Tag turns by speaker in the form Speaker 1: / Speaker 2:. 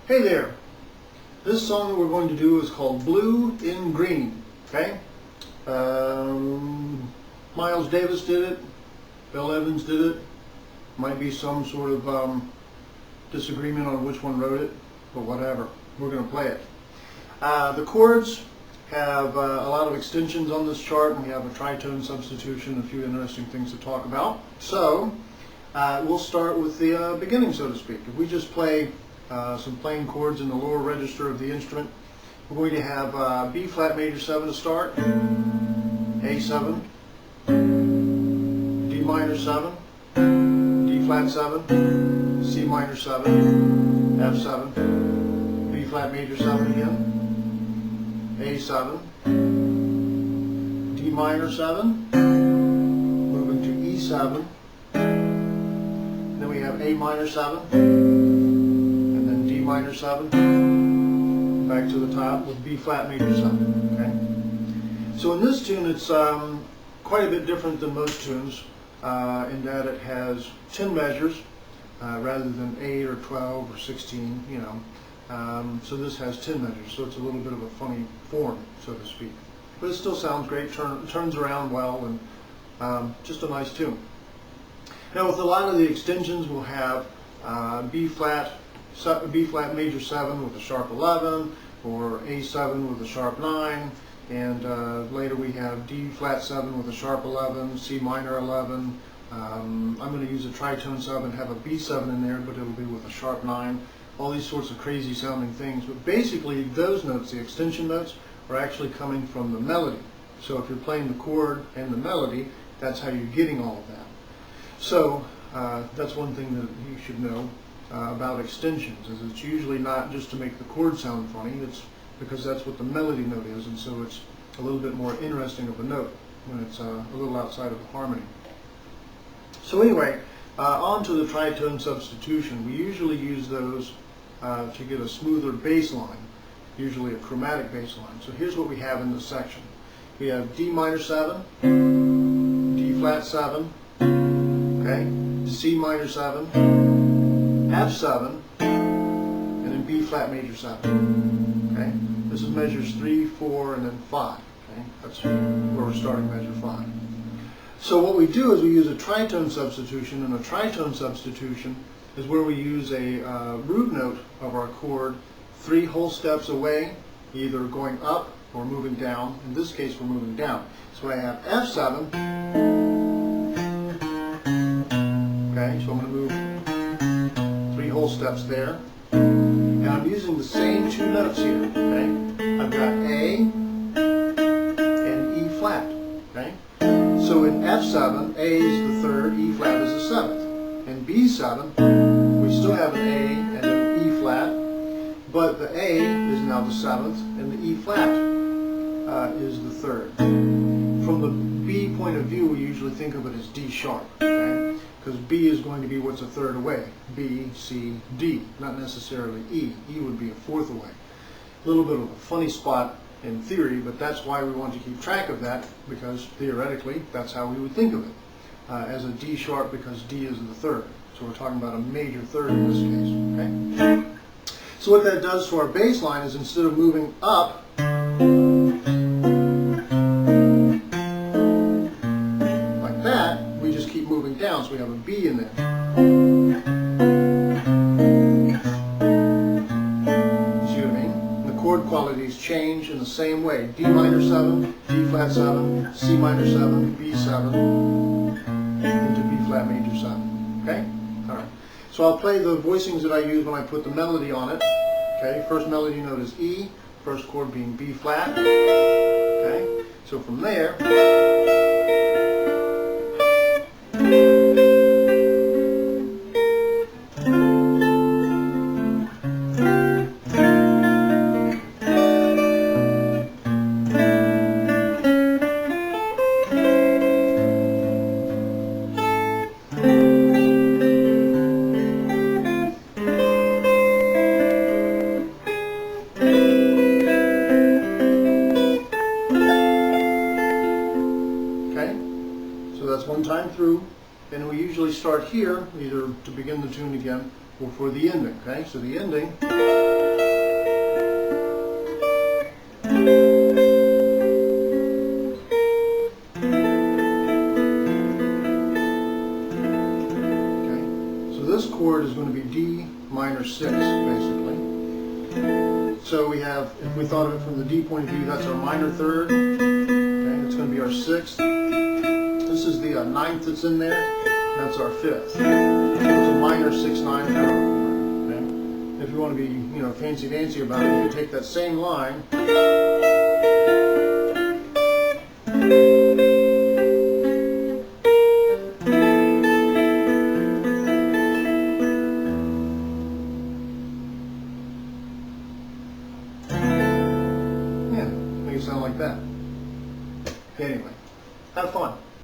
Speaker 1: Hey there. This song that we're going to do is called Blue in Green. Okay? Miles Davis did it. Bill Evans did it. Might be some sort of disagreement on which one wrote it, but whatever. We're going to play it. The chords have a lot of extensions on this chart, and we have a tritone substitution, a few interesting things to talk about. So we'll start with the beginning, so to speak. If we just play some plain chords in the lower register of the instrument, we're going to have B flat major 7 to start, A7, D minor 7, D flat 7, C minor 7, F7, B flat major 7 again, A7, D minor 7, moving to E7, then we have A minor 7, and then D minor 7, back to the top with B flat major 7. Okay? So in this tune it's quite a bit different than most tunes in that it has 10 measures rather than 8 or 12 or 16, you know. So this has 10 measures, so it's a little bit of a funny form, so to speak. But it still sounds great, turns around well, and just a nice tune. Now with a lot of the extensions we'll have B flat major 7 with a sharp 11, or A7 with a sharp 9, and later we have D flat 7 with a sharp 11, C minor 11. I'm going to use a tritone sub and have a B7 in there, but it'll be with a sharp 9. All these sorts of crazy sounding things, but basically those notes, the extension notes, are actually coming from the melody. So if you're playing the chord and the melody, that's how you're getting all of that. So that's one thing that you should know about extensions, is it's usually not just to make the chord sound funny, it's because that's what the melody note is, and so it's a little bit more interesting of a note when it's a little outside of the harmony. So anyway, on to the tritone substitution. We usually use those to get a smoother bass line, usually a chromatic bass line. So here's what we have in this section. We have D minor 7, D flat 7, okay, C minor 7, F7, and then B flat major 7. Okay, this is measures 3, 4, and then 5. Okay, that's where we're starting measure 5. So what we do is we use a tritone substitution, and a tritone substitution is where we use a root note of our chord 3 whole steps away, either going up or moving down. In this case we're moving down. So I have F7, okay, so I'm going to move 3 whole steps there, and I'm using the same 2 notes here, okay. I've got A and E flat, okay. So in F7, A is the 3rd, E flat is the 7th. In B7, we still have an A and an E flat, but the A is now the 7th, and the E flat is the 3rd. From the B point of view, we usually think of it as D sharp, okay? Because B is going to be what's a 3rd away. B, C, D, not necessarily E. E would be a 4th away. A little bit of a funny spot in theory, but that's why we want to keep track of that, because theoretically that's how we would think of it, as a D sharp, because D is the 3rd. So we're talking about a major 3rd in this case. Okay? So what that does to our bass line is, instead of moving up like that, we just keep moving down, so we have a B in there. Chord qualities change in the same way. D minor 7, D flat 7, C minor 7, B7, into B flat major 7. Okay? Alright. So I'll play the voicings that I use when I put the melody on it. Okay? First melody note is E, first chord being B flat. Okay? So from there, one time through, and we usually start here, either to begin the tune again, for the ending. Okay, so the ending this chord is going to be D minor 6, basically. So we have, if we thought of it from the D point of view, that's our minor third. Okay, it's going to be our 6th. This is the 9th that's in there. That's our 5th. So it's a minor 6/9 power chord. Okay? If you want to be, fancy dancy about it, you can take that same line